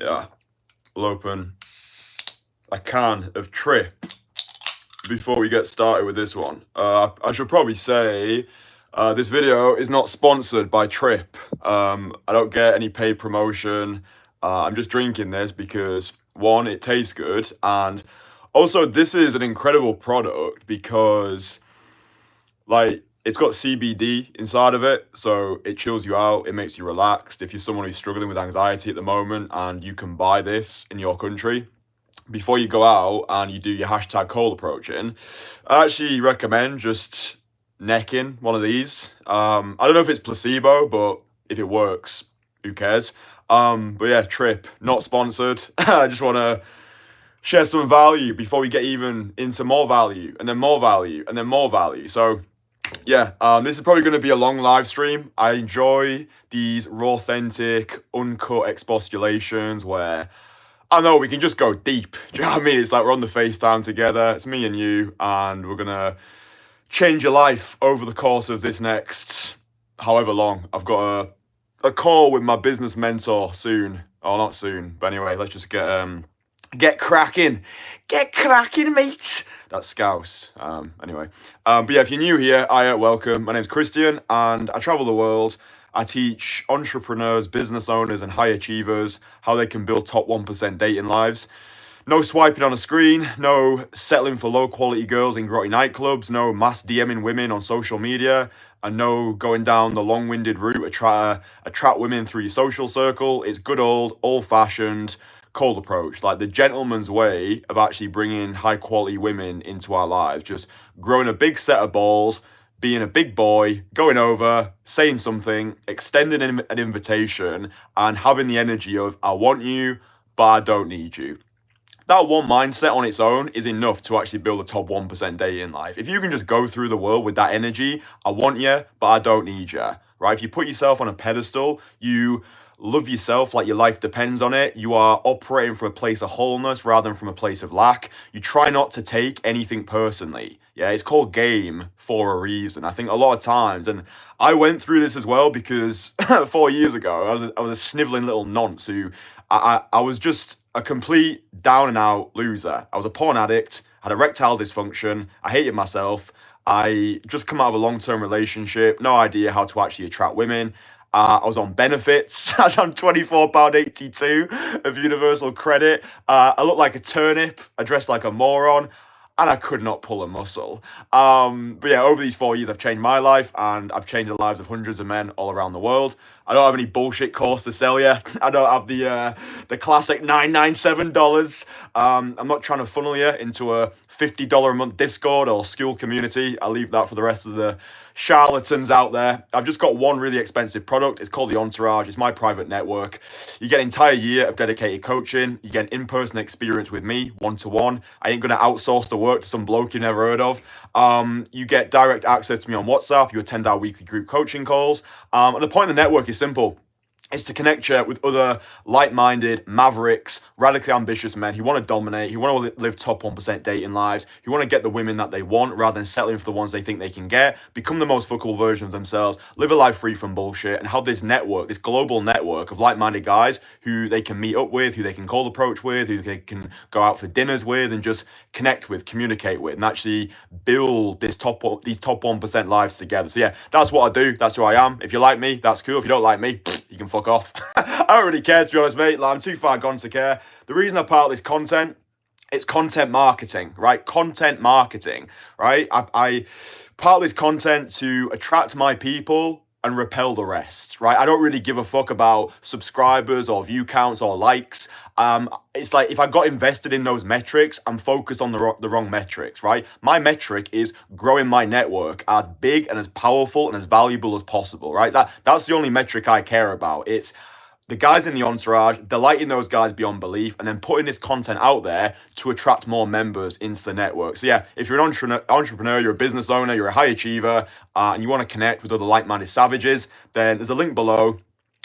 yeah, we'll open a can of Trip before we get started with this one. I should probably say this video is not sponsored by Trip. I don't get any paid promotion. I'm just drinking this because, one, it tastes good, and also this is an incredible product because, like, it's got CBD inside of it, so it chills you out, it makes you relaxed. If you're someone who's struggling with anxiety at the moment and you can buy this in your country, before you go out and you do your hashtag cold approaching, I actually recommend just necking one of these. I don't know if it's placebo, but if it works, who cares? But yeah, Trip, not sponsored. I just want to share some value before we get even into more value, and then more value, and then more value. So yeah, this is probably going to be a long live stream. I enjoy these raw, authentic, uncut expostulations where I know we can just go deep. Do you know what I mean? It's like we're on the FaceTime together. It's me and you, and we're gonna change your life over the course of this next however long. I've got a call with my business mentor soon. Oh, not soon, but anyway, let's just get cracking. Get cracking, mate. That's Scouse. Anyway. But yeah, if you're new here, welcome. My name's Kristian, and I travel the world. I teach entrepreneurs, business owners, and high achievers how they can build top 1% dating lives. No swiping on a screen, no settling for low-quality girls in grotty nightclubs, no mass DMing women on social media, and no going down the long-winded route to try to attract women through your social circle. It's good old-fashioned cold approach, like the gentleman's way of actually bringing high-quality women into our lives. Just growing a big set of balls, being a big boy, going over, saying something, extending an invitation, and having the energy of, I want you, but I don't need you. That one mindset on its own is enough to actually build a top 1% dating life. If you can just go through the world with that energy, I want you, but I don't need you, right? If you put yourself on a pedestal, you love yourself like your life depends on it. You are operating from a place of wholeness rather than from a place of lack. You try not to take anything personally. Yeah, it's called game for a reason. I think a lot of times, and I went through this as well because 4 years ago, I was a sniveling little nonce who I was just a complete down and out loser. I was a porn addict, had erectile dysfunction, I hated myself. I just come out of a long-term relationship, no idea how to actually attract women. I was on benefits. I was on £24.82 of universal credit. I looked like a turnip. I dressed like a moron. And I could not pull a muscle. But yeah, over these 4 years, I've changed my life, and I've changed the lives of hundreds of men all around the world. I don't have any bullshit course to sell you. I don't have the classic $997. I'm not trying to funnel you into a $50 a month Discord or school community. I'll leave that for the rest of the charlatans out there. I've just got one really expensive product. It's called the Entourage. It's my private network. You get an entire year of dedicated coaching. You get an in-person experience with me, one-to-one. I ain't gonna outsource the work to some bloke you never heard of. You get direct access to me on WhatsApp. You attend our weekly group coaching calls. And the point of the network is simple. It's to connect you with other like-minded mavericks, radically ambitious men who want to dominate, who want to live top 1% dating lives, who want to get the women that they want rather than settling for the ones they think they can get, become the most fuckable version of themselves, live a life free from bullshit, and have this network, this global network of like-minded guys who they can meet up with, who they can cold approach with, who they can go out for dinners with, and just connect with, communicate with, and actually build these top 1% lives together. So yeah, that's what I do. That's who I am. If you like me, that's cool. If you don't like me, you can fuck off. I don't really care, to be honest, mate. Like, I'm too far gone to care. The reason I part this content, it's content marketing, right? Content marketing, right? I part this content to attract my people and repel the rest, right? I don't really give a fuck about subscribers or view counts or likes. It's like if I got invested in those metrics, I'm focused on the wrong metrics, right? My metric is growing my network as big and as powerful and as valuable as possible, right? That's the only metric I care about. It's the guys in the Entourage, delighting those guys beyond belief, and then putting this content out there to attract more members into the network. So yeah, if you're an entrepreneur, you're a business owner, you're a high achiever, and you want to connect with other like-minded savages, then there's a link below.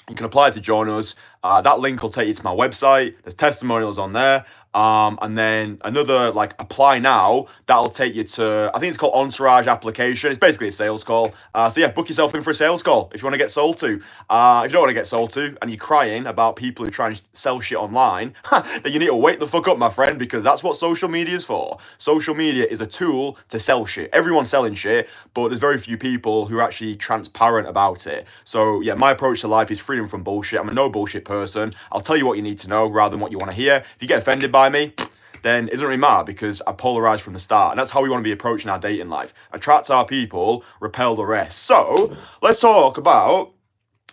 You can apply to join us. That link will take you to my website. There's testimonials on there. And then another like apply now, that'll take you to, I think it's called Entourage application. It's basically a sales call. So yeah, book yourself in for a sales call if you want to get sold to. If you don't want to get sold to and you're crying about people who try and sell shit online, then you need to wake the fuck up, my friend, because that's what social media is for. Social media is a tool to sell shit. Everyone's selling shit, but there's very few people who are actually transparent about it. So yeah, my approach to life is freedom from bullshit. I'm a no bullshit person. I'll tell you what you need to know rather than what you want to hear. If you get offended by me, then it doesn't really matter because I polarized from the start. And that's how we want to be approaching our dating life. Attract our people, repel the rest. So let's talk about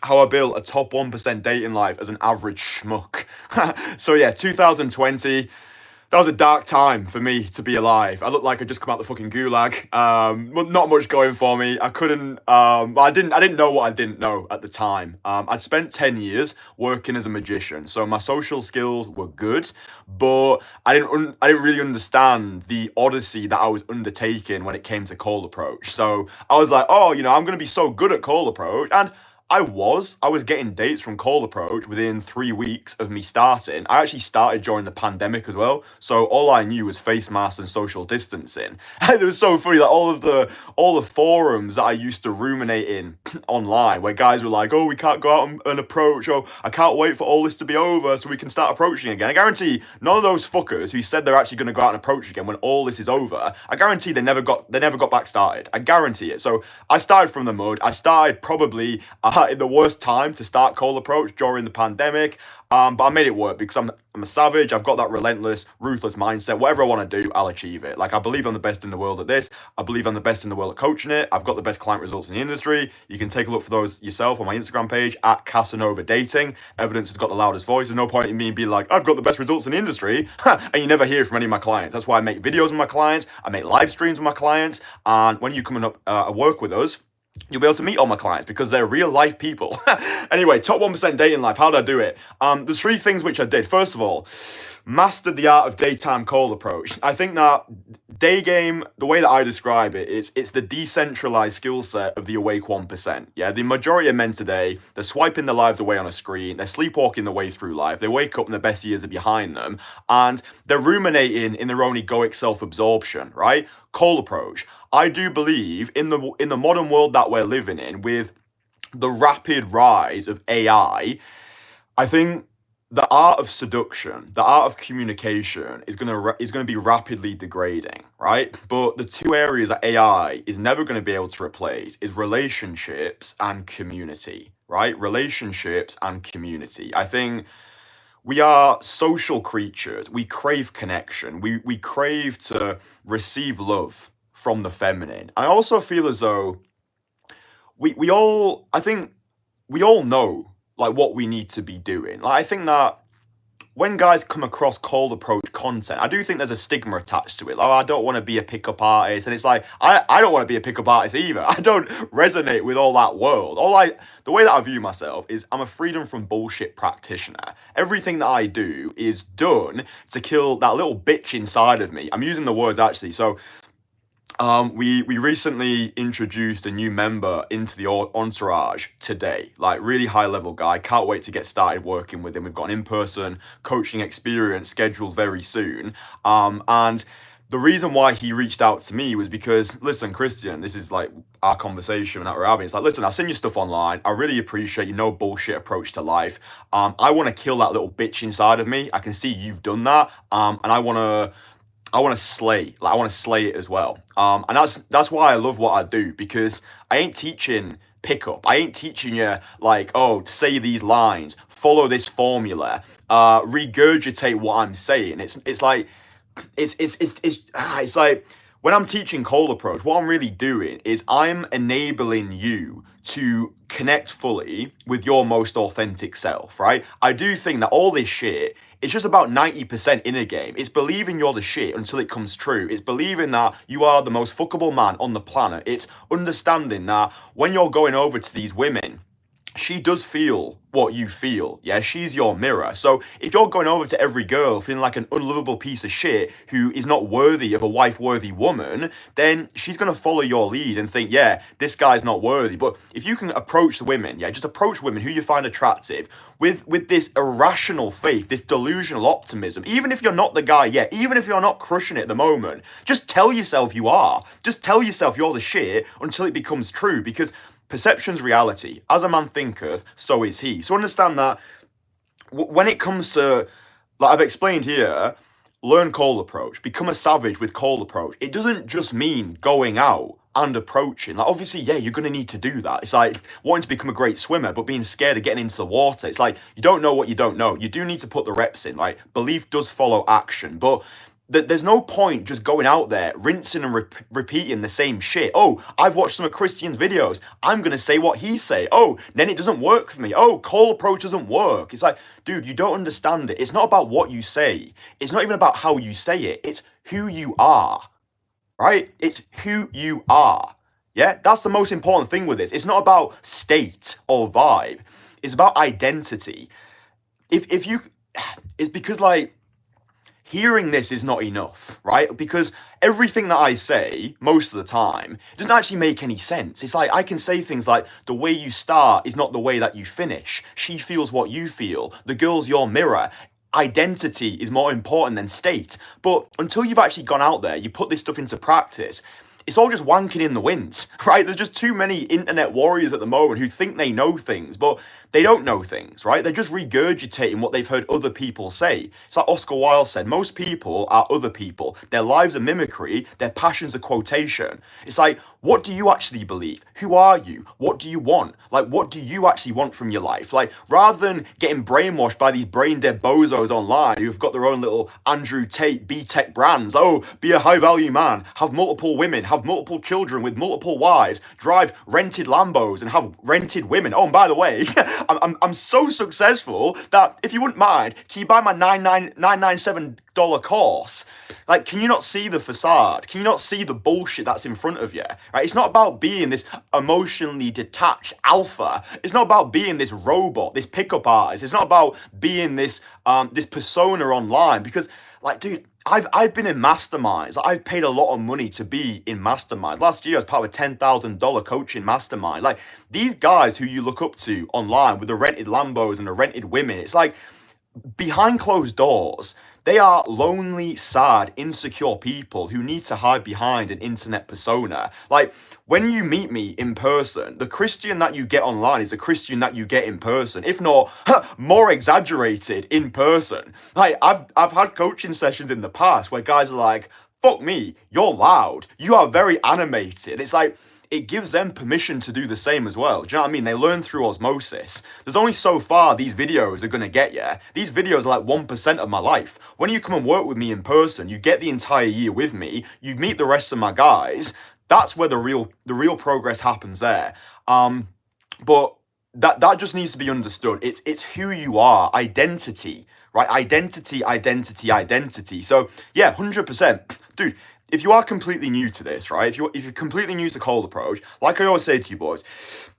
how I built a top 1% dating life as an average schmuck. So yeah, 2020. That was a dark time for me to be alive. I looked like I'd just come out the fucking gulag. Not much going for me. I couldn't. I didn't know what I didn't know at the time. I'd spent 10 years working as a magician, so my social skills were good, but I didn't really understand the odyssey that I was undertaking when it came to cold approach. So I was like, oh, I'm gonna be so good at cold approach, and I was getting dates from cold approach within 3 weeks of me starting. I actually started during the pandemic as well, so all I knew was face masks and social distancing. It was so funny that all the forums that I used to ruminate in online, where guys were like, "Oh, we can't go out and approach," "Oh, I can't wait for all this to be over so we can start approaching again." I guarantee none of those fuckers who said they're actually going to go out and approach again when all this is over, I guarantee they never got back started. I guarantee it. So I started from the mud. I started probably in the worst time to start cold approach during the pandemic, but I made it work because I'm a savage. I've got that relentless, ruthless mindset. Whatever I want to do, I'll achieve it. Like, I believe I'm the best in the world at this. I believe I'm the best in the world at coaching it. I've got the best client results in the industry. You can take a look for those yourself on my Instagram page at Casanova Dating. Evidence has got the loudest voice. There's no point in me being like, I've got the best results in the industry, and you never hear from any of my clients. That's why I make videos with my clients. I make live streams with my clients, and when you come and work with us, you'll be able to meet all my clients because they're real life people. Anyway, top 1% dating life. How did I do it? There's 3 things which I did. First of all, mastered the art of daytime cold approach. I think that day game, the way that I describe it, it's the decentralized skill set of the awake 1%. Yeah, the majority of men today, they're swiping their lives away on a screen. They're sleepwalking their way through life. They wake up and the best years are behind them. And they're ruminating in their own egoic self-absorption, right? Cold approach. I do believe in the modern world that we're living in, with the rapid rise of AI, I think the art of seduction, the art of communication is gonna be rapidly degrading, right? But the 2 areas that AI is never going to be able to replace is relationships and community, right? Relationships and community. I think we are social creatures. We crave connection. We crave to receive love from the feminine. I also feel as though I think we all know like what we need to be doing. Like, I think that when guys come across cold approach content, I do think there's a stigma attached to it. Like, oh, I don't want to be a pickup artist. And it's like, I don't want to be a pickup artist either. I don't resonate with all that world. The way that I view myself is I'm a freedom from bullshit practitioner. Everything that I do is done to kill that little bitch inside of me. I'm using the words actually. So we recently introduced a new member into the Entourage today, like really high level guy. Can't wait to get started working with him. We've got an in-person coaching experience scheduled very soon. And the reason why he reached out to me was because, listen, Kristian, this is like our conversation that we're having. It's like, listen, I've seen your stuff online. I really appreciate your no bullshit approach to life. I want to kill that little bitch inside of me. I can see you've done that. And I want to slay. Like, I want to slay it as well. And that's why I love what I do, because I ain't teaching pickup. I ain't teaching you like, oh, say these lines, follow this formula, regurgitate what I'm saying. It's like when I'm teaching cold approach, what I'm really doing is I'm enabling you to connect fully with your most authentic self, right? I do think that all this shit, it's just about 90% in a game. It's believing you're the shit until it comes true. It's believing that you are the most fuckable man on the planet. It's understanding that when you're going over to these women, she does feel what you feel. Yeah, she's your mirror. So if you're going over to every girl feeling like an unlovable piece of shit who is not worthy of a wife-worthy woman, then she's going to follow your lead and think, yeah, this guy's not worthy. But if you can approach the women, yeah, just approach women who you find attractive with this irrational faith, this delusional optimism, even if you're not the guy yet, even if you're not crushing it at the moment, just tell yourself you are. Just tell yourself you're the shit until it becomes true, because perception's reality. As a man thinketh, so is he. So understand that when it comes to, like I've explained here, learn cold approach, become a savage with cold approach. It doesn't just mean going out and approaching. Like, obviously, yeah, you're going to need to do that. It's like wanting to become a great swimmer, but being scared of getting into the water. It's like, you don't know what you don't know. You do need to put the reps in. Like, belief does follow action, but there's no point just going out there, rinsing and repeating the same shit. Oh, I've watched some of Kristian's videos. I'm going to say what he say. Oh, then it doesn't work for me. Oh, cold approach doesn't work. It's like, dude, you don't understand it. It's not about what you say. It's not even about how you say it. It's who you are, right? It's who you are. Yeah, that's the most important thing with this. It's not about state or vibe. It's about identity. If you, it's because like, hearing this is not enough, right? Because everything that I say, most of the time, doesn't actually make any sense. It's like, I can say things like, the way you start is not the way that you finish. She feels what you feel. The girl's your mirror. Identity is more important than state. But until you've actually gone out there, you put this stuff into practice, it's all just wanking in the wind, right? There's just too many internet warriors at the moment who think they know things, but they don't know things, right? They're just regurgitating what they've heard other people say. It's like Oscar Wilde said, most people are other people. Their lives are mimicry, their passions are quotation. It's like, what do you actually believe? Who are you? What do you want? Like, what do you actually want from your life? Like, rather than getting brainwashed by these brain-dead bozos online who've got their own little Andrew Tate B-Tech brands. Oh, be a high-value man, have multiple women, have multiple children with multiple wives, drive rented Lambos and have rented women. Oh, and by the way, I'm so successful that if you wouldn't mind, can you buy my $997 course? Like, can you not see the facade? Can you not see the bullshit that's in front of you? Right? It's not about being this emotionally detached alpha. It's not about being this robot, this pickup artist. It's not about being this this persona online. Because, like, dude, I've been in masterminds. I've paid a lot of money to be in mastermind. Last year, I was part of a $10,000 coaching mastermind. Like, these guys who you look up to online with the rented Lambos and the rented women, it's like, behind closed doors, they are lonely, sad, insecure people who need to hide behind an internet persona. Like, when you meet me in person, the Kristian that you get online is the Kristian that you get in person, if not more exaggerated in person. Like, I've had coaching sessions in the past where guys are like, fuck me, you're loud, you are very animated. It's like, it gives them permission to do the same as well. Do you know what I mean? They learn through osmosis. There's only so far these videos are going to get you. These videos are like 1% of my life. When you come and work with me in person, you get the entire year with me, you meet the rest of my guys, that's where the real progress happens there. But that just needs to be understood. It's who you are, identity, right? Identity. So yeah, 100%. Dude, if you are completely new to this, right? If you're completely new to cold approach, like I always say to you boys,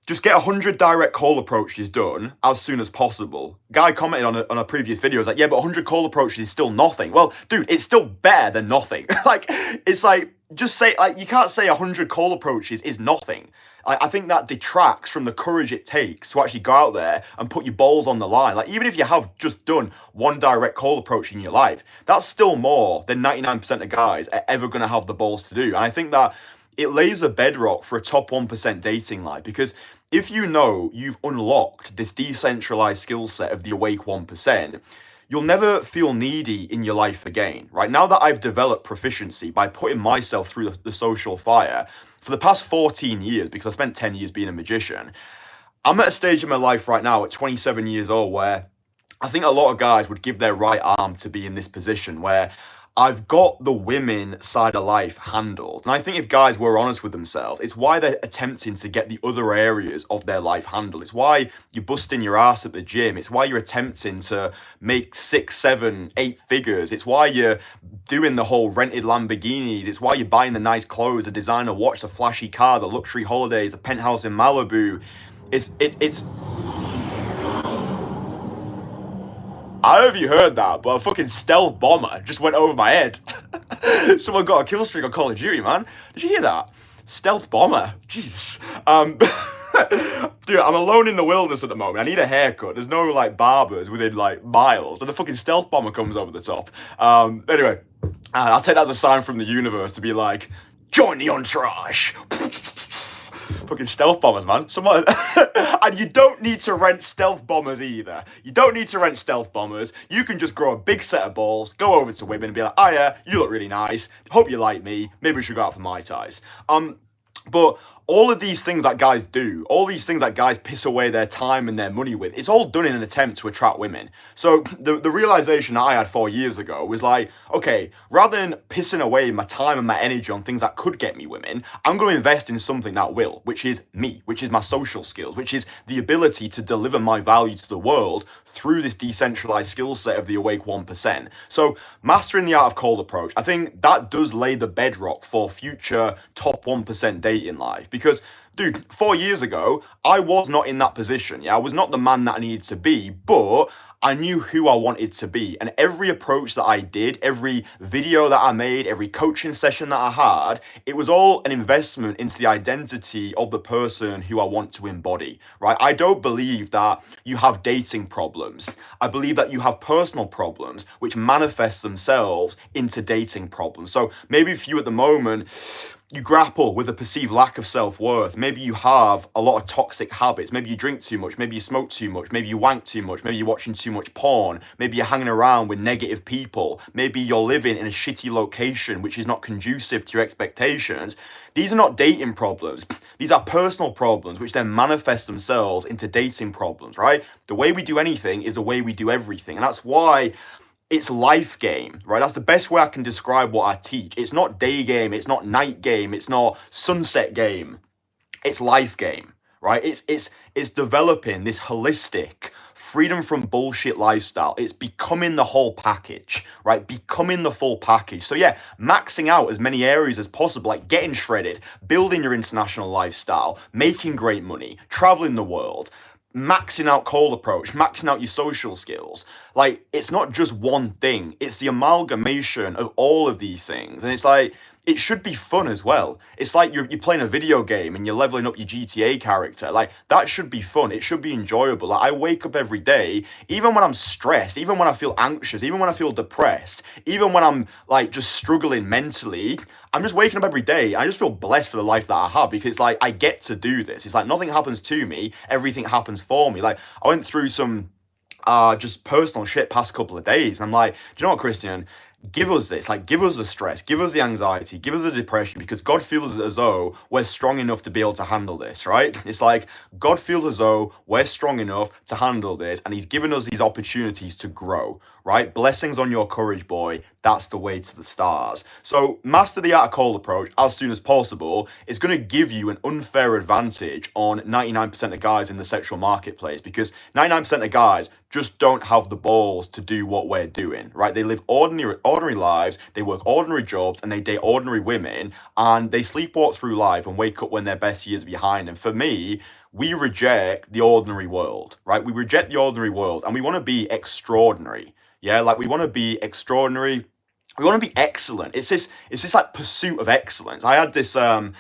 just get 100 direct cold approaches done as soon as possible. Guy commented on a previous video, was like, yeah, but 100 cold approaches is still nothing. Well, dude, it's still better than nothing. Like, it's like, just say, like, you can't say 100 cold approaches is nothing. I think that detracts from the courage it takes to actually go out there and put your balls on the line. Like, even if you have just done one direct cold approach in your life, that's still more than 99% of guys are ever going to have the balls to do. And I think that it lays a bedrock for a top 1% dating life, because if you know you've unlocked this decentralized skill set of the awake 1%, you'll never feel needy in your life again, right? Now that I've developed proficiency by putting myself through the social fire for the past 14 years, because I spent 10 years being a magician, I'm at a stage in my life right now at 27 years old where I think a lot of guys would give their right arm to be in this position where I've got the women side of life handled. And I think if guys were honest with themselves, it's why they're attempting to get the other areas of their life handled. It's why you're busting your ass at the gym. It's why you're attempting to make 6, 7, 8 figures. It's why you're doing the whole rented Lamborghinis. It's why you're buying the nice clothes, the designer watch, the flashy car, the luxury holidays, the penthouse in Malibu. It's I don't know if you heard that, but a fucking stealth bomber just went over my head. Someone got a kill streak on Call of Duty, man. Did you hear that? Stealth bomber. Jesus. Dude, I'm alone in the wilderness at the moment. I need a haircut. There's no like barbers within like miles, and the fucking stealth bomber comes over the top. Anyway, I'll take that as a sign from the universe to be like, join the Entourage. Fucking stealth bombers, man. Someone, and you don't need to rent stealth bombers either. You don't need to rent stealth bombers. You can just grow a big set of balls, go over to women and be like, oh yeah, you look really nice. Hope you like me. Maybe we should go out for Mai Tais. But all of these things that guys do, all these things that guys piss away their time and their money with, it's all done in an attempt to attract women. So the realization I had 4 years ago was like, okay, rather than pissing away my time and my energy on things that could get me women, I'm going to invest in something that will, which is me, which is my social skills, which is the ability to deliver my value to the world through this decentralized skill set of the awake 1%. So mastering the art of cold approach, I think that does lay the bedrock for future top 1% dating life. Because, dude, 4 years ago, I was not in that position. Yeah, I was not the man that I needed to be, but I knew who I wanted to be. And every approach that I did, every video that I made, every coaching session that I had, it was all an investment into the identity of the person who I want to embody, right? I don't believe that you have dating problems. I believe that you have personal problems which manifest themselves into dating problems. So maybe for you at the moment, you grapple with a perceived lack of self-worth. Maybe you have a lot of toxic habits. Maybe you drink too much. Maybe you smoke too much. Maybe you wank too much. Maybe you're watching too much porn. Maybe you're hanging around with negative people. Maybe you're living in a shitty location which is not conducive to your expectations. These are not dating problems. These are personal problems which then manifest themselves into dating problems, right? The way we do anything is the way we do everything. And that's why it's life game, right? That's the best way I can describe what I teach. It's not day game, it's not night game, it's not sunset game. It's life game, right? It's developing this holistic freedom from bullshit lifestyle. It's becoming the whole package, right? Becoming the full package. So yeah, maxing out as many areas as possible, like getting shredded, building your international lifestyle, making great money, traveling the world, maxing out cold approach, maxing out your social skills. Like, it's not just one thing, it's the amalgamation of all of these things. And it's like, it should be fun as well. It's like you're playing a video game and you're leveling up your GTA character. Like, that should be fun. It should be enjoyable. Like, I wake up every day, even when I'm stressed, even when I feel anxious, even when I feel depressed, even when I'm like just struggling mentally, I'm just waking up every day. I just feel blessed for the life that I have, because it's like I get to do this. It's like nothing happens to me, everything happens for me. Like, I went through some just personal shit past couple of days. And I'm like, do you know what, Kristian? Give us this, like, give us the stress, give us the anxiety, give us the depression, because God feels as though we're strong enough to be able to handle this, right? It's like God feels as though we're strong enough to handle this, and he's given us these opportunities to grow, right? Blessings on your courage, boy. That's the way to the stars. So master the art of cold approach as soon as possible. It's going to give you an unfair advantage on 99% of guys in the sexual marketplace, because 99% of guys just don't have the balls to do what we're doing, right? They live ordinary lives, they work ordinary jobs, and they date ordinary women, and they sleepwalk through life and wake up when their best years are behind. And for me, we reject the ordinary world, right? We reject the ordinary world, and we want to be extraordinary. Yeah, like, we want to be extraordinary. We want to be excellent. It's this like pursuit of excellence. I had this I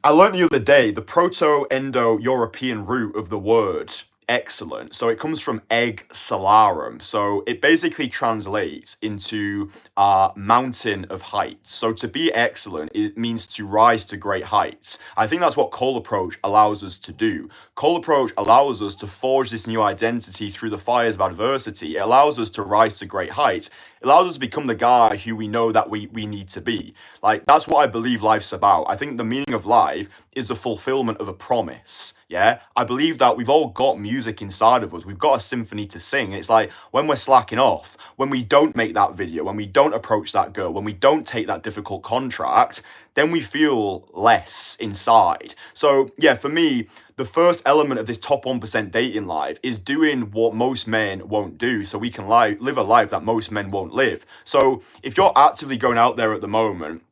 learned the other day the Proto-Indo-European root of the word excellent. So it comes from egg salarum. So it basically translates into mountain of heights. So to be excellent, it means to rise to great heights. I think that's what cold approach allows us to do. Cold approach allows us to forge this new identity through the fires of adversity. It allows us to rise to great heights. It allows us to become the guy who we know that we need to be. Like, that's what I believe life's about. I think the meaning of life is the fulfillment of a promise. Yeah, I believe that we've all got music inside of us. We've got a symphony to sing. It's like when we're slacking off, when we don't make that video, when we don't approach that girl, when we don't take that difficult contract, then we feel less inside. So yeah, for me, the first element of this top 1% dating life is doing what most men won't do, so we can live a life that most men won't live. So if you're actively going out there at the moment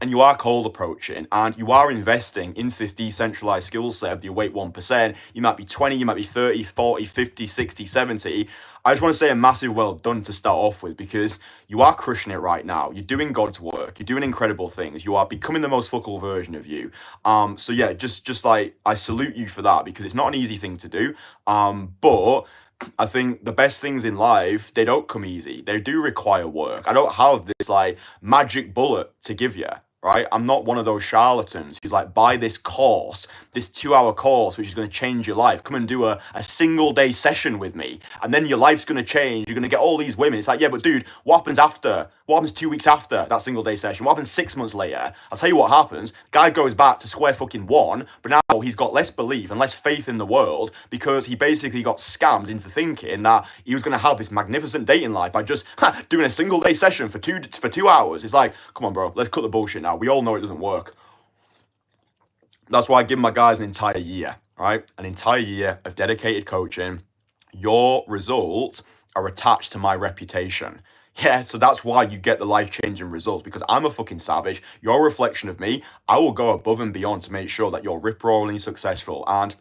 and you are cold approaching and you are investing into this decentralized skill set of the awake 1%, you might be 20, you might be 30, 40, 50, 60, 70. I just want to say a massive well done to start off with, because you are crushing it right now. You're doing God's work. You're doing incredible things. You are becoming the most fuckable version of you. So yeah, just like, I salute you for that, because it's not an easy thing to do. But I think the best things in life, they don't come easy. They do require work. I don't have this like magic bullet to give you, right? I'm not one of those charlatans who's like, buy this course, this 2-hour course, which is going to change your life. Come and do a single day session with me, and then your life's going to change. You're going to get all these women. It's like, yeah, but dude, what happens after? What happens 2 weeks after that single day session? What happens 6 months later? I'll tell you what happens. Guy goes back to square fucking one, but now he's got less belief and less faith in the world, because he basically got scammed into thinking that he was going to have this magnificent dating life by just doing a single day session for 2 hours. It's like, come on, bro, let's cut the bullshit now. We all know it doesn't work. That's why I give my guys an entire year, right? An entire year of dedicated coaching. Your results are attached to my reputation. Yeah, so that's why you get the life-changing results, because I'm a fucking savage. You're a reflection of me. I will go above and beyond to make sure that you're rip-roaring successful. And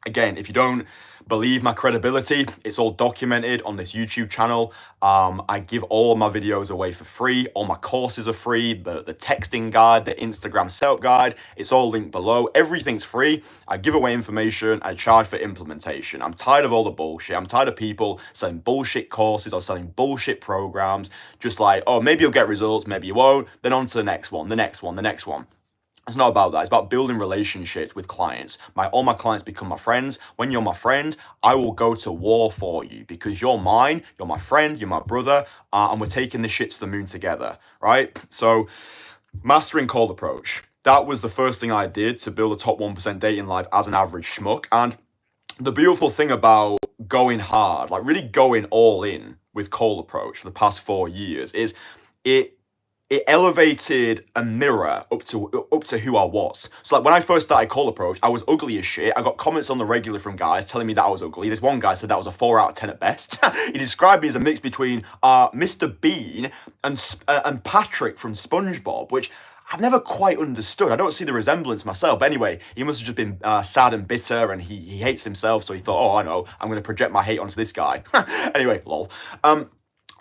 again, if you don't believe my credibility, it's all documented on this YouTube channel. I give all of my videos away for free. All my courses are free. The texting guide, the Instagram setup guide, it's all linked below. Everything's free. I give away information. I charge for implementation. I'm tired of all the bullshit. I'm tired of people selling bullshit courses or selling bullshit programs. Just like, oh, maybe you'll get results, maybe you won't. Then on to the next one, the next one, the next one. It's not about that. It's about building relationships with clients. All my clients become my friends. When you're my friend, I will go to war for you, because you're mine, you're my friend, you're my brother, and we're taking this shit to the moon together, right? So mastering cold approach. That was the first thing I did to build a top 1% dating life as an average schmuck. And the beautiful thing about going hard, like really going all in with cold approach for the past 4 years, is it elevated a mirror up to who I was. So like when I first started cold approach, I was ugly as shit. I got comments on the regular from guys telling me that I was ugly. This one guy said that was a 4 out of 10 at best. He described me as a mix between Mr. Bean and Patrick from SpongeBob, which I've never quite understood. I don't see the resemblance myself. But anyway, he must have just been sad and bitter, and he hates himself. So he thought, oh, I know, I'm going to project my hate onto this guy. Anyway, lol.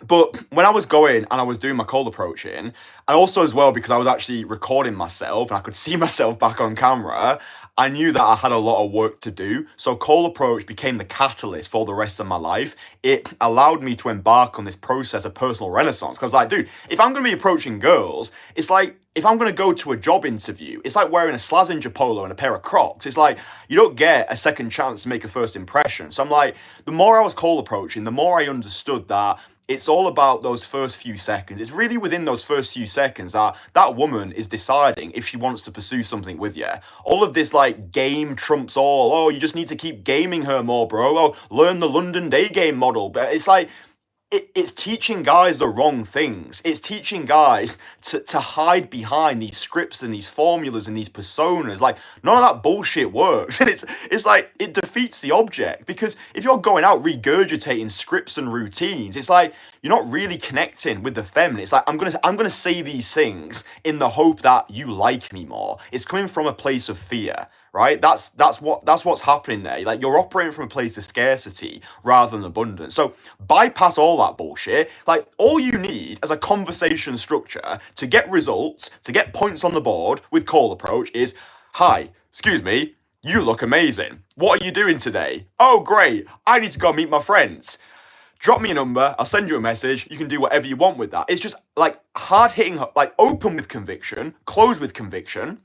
But when I was going and I was doing my cold approaching, and also as well because I was actually recording myself and I could see myself back on camera, I knew that I had a lot of work to do. So cold approach became the catalyst for the rest of my life. It allowed me to embark on this process of personal renaissance. Because I was like, dude, if I'm going to be approaching girls, it's like, if I'm going to go to a job interview, it's like wearing a Slazenger polo and a pair of Crocs. It's like, you don't get a second chance to make a first impression. So I'm like, the more I was cold approaching, the more I understood that it's all about those first few seconds. It's really within those first few seconds that that woman is deciding if she wants to pursue something with you. All of this like game trumps all. Oh, you just need to keep gaming her more, bro. Oh, learn the London day game model. But it's like, it's teaching guys the wrong things. It's teaching guys to hide behind these scripts and these formulas and these personas. Like, none of that bullshit works. And it's like, it defeats the object. Because if you're going out regurgitating scripts and routines, it's like, you're not really connecting with the feminine. It's like, I'm gonna say these things in the hope that you like me more. It's coming from a place of fear. Right? That's what's happening there. Like, you're operating from a place of scarcity rather than abundance. So bypass all that bullshit. Like, all you need as a conversation structure to get results, to get points on the board with call approach is, hi, excuse me, you look amazing. What are you doing today? Oh, great. I need to go meet my friends. Drop me a number. I'll send you a message. You can do whatever you want with that. It's just like hard hitting, like open with conviction, close with conviction,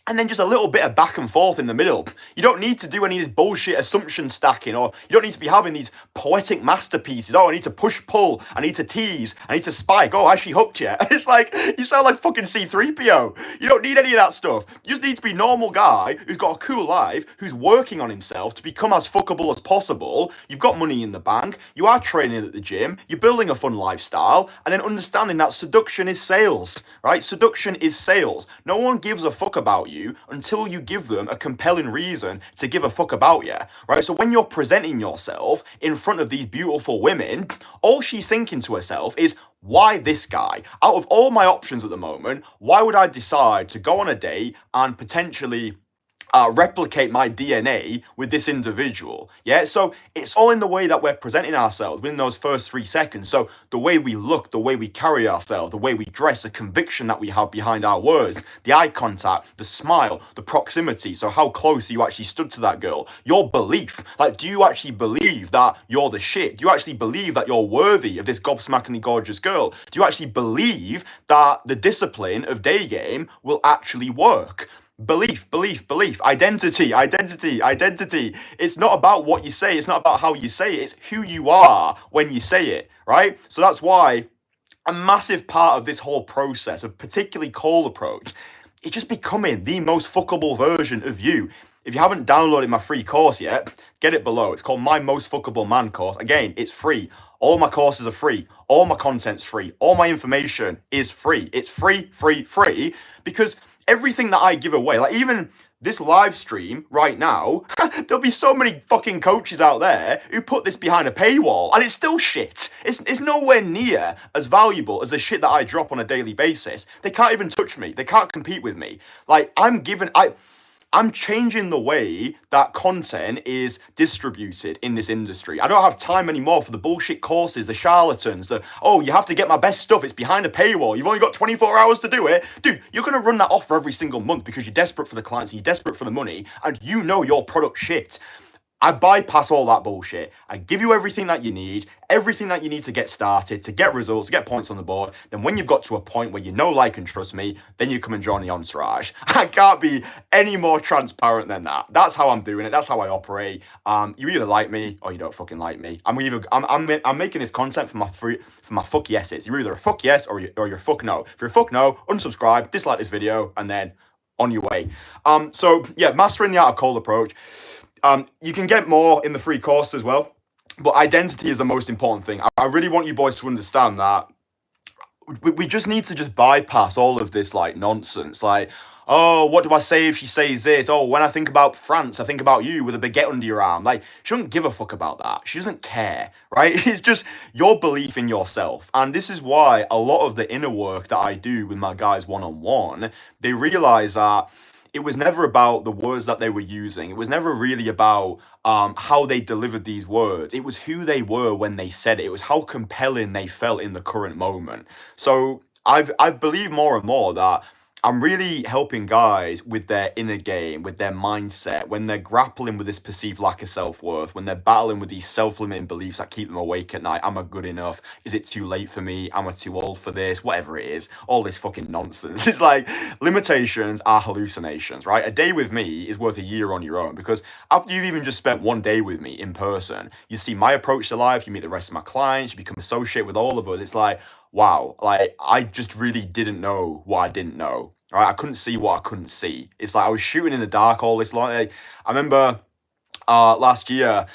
and then just a little bit of back and forth in the middle. You don't need to do any of this bullshit assumption stacking, or you don't need to be having these poetic masterpieces. Oh, I need to push, pull. I need to tease. I need to spike. Oh, I actually hooked you. It's like, you sound like fucking C-3PO. You don't need any of that stuff. You just need to be a normal guy who's got a cool life, who's working on himself to become as fuckable as possible. You've got money in the bank. You are training at the gym. You're building a fun lifestyle. And then understanding that seduction is sales, right? Seduction is sales. No one gives a fuck about you until you give them a compelling reason to give a fuck about you, right? So when you're presenting yourself in front of these beautiful women, all she's thinking to herself is, why this guy? Out of all my options at the moment, why would I decide to go on a date and potentially replicate my DNA with this individual? Yeah, so it's all in the way that we're presenting ourselves within those first 3 seconds. So the way we look, the way we carry ourselves, the way we dress, the conviction that we have behind our words, the eye contact, the smile, the proximity. So how close you actually stood to that girl, your belief. Like, do you actually believe that you're the shit? Do you actually believe that you're worthy of this gobsmackingly gorgeous girl? Do you actually believe that the discipline of day game will actually work? Belief, identity. It's not about what you say, it's not about how you say it, it's who you are when you say it, right? So that's why a massive part of this whole process, of particularly cold approach, is just becoming the most fuckable version of you. If you haven't downloaded my free course yet, get it below. It's called My Most Fuckable Man course. Again, it's free. All my courses are free. All my content's free. All my information is free. It's free, because everything that I give away, like even this live stream right now, there'll be so many fucking coaches out there who put this behind a paywall and it's still shit. It's nowhere near as valuable as the shit that I drop on a daily basis. They can't even touch me. They can't compete with me. Like, I'm changing the way that content is distributed in this industry. I don't have time anymore for the bullshit courses, the charlatans, oh, you have to get my best stuff, it's behind a paywall, you've only got 24 hours to do it. Dude, you're going to run that offer every single month because you're desperate for the clients and you're desperate for the money and you know your product shit. I bypass all that bullshit. I give you everything that you need to get started, to get results, to get points on the board. Then when you've got to a point where you know, like, and trust me, then you come and join the Entourage. I can't be any more transparent than that. That's how I'm doing it. That's how I operate. You either like me or you don't fucking like me. I'm making this content for my fuck yeses. You're either a fuck yes or you're a fuck no. If you're a fuck no, unsubscribe, dislike this video, and then on your way. So yeah, mastering the art of cold approach. You can get more in the free course as well, but identity is the most important thing. I really want you boys to understand that we just need to just bypass all of this like nonsense. Like, oh, what do I say if she says this? Oh, when I think about France, I think about you with a baguette under your arm. Like, she doesn't give a fuck about that. She doesn't care, right? It's just your belief in yourself. And this is why a lot of the inner work that I do with my guys one-on-one, they realize that it was never about the words that they were using. It was never really about how they delivered these words. It was who they were when they said it. It was how compelling they felt in the current moment. So I believe more and more that I'm really helping guys with their inner game, with their mindset, when they're grappling with this perceived lack of self-worth, when they're battling with these self-limiting beliefs that keep them awake at night. Am I good enough? Is it too late for me? Am I too old for this? Whatever it is, all this fucking nonsense. It's like, limitations are hallucinations, right? A day with me is worth a year on your own, because after you've even just spent one day with me in person, you see my approach to life, you meet the rest of my clients, you become associated with all of us. It's like, wow, like, I just really didn't know what I didn't know. Right? I couldn't see what I couldn't see. It's like I was shooting in the dark all this long. I remember last year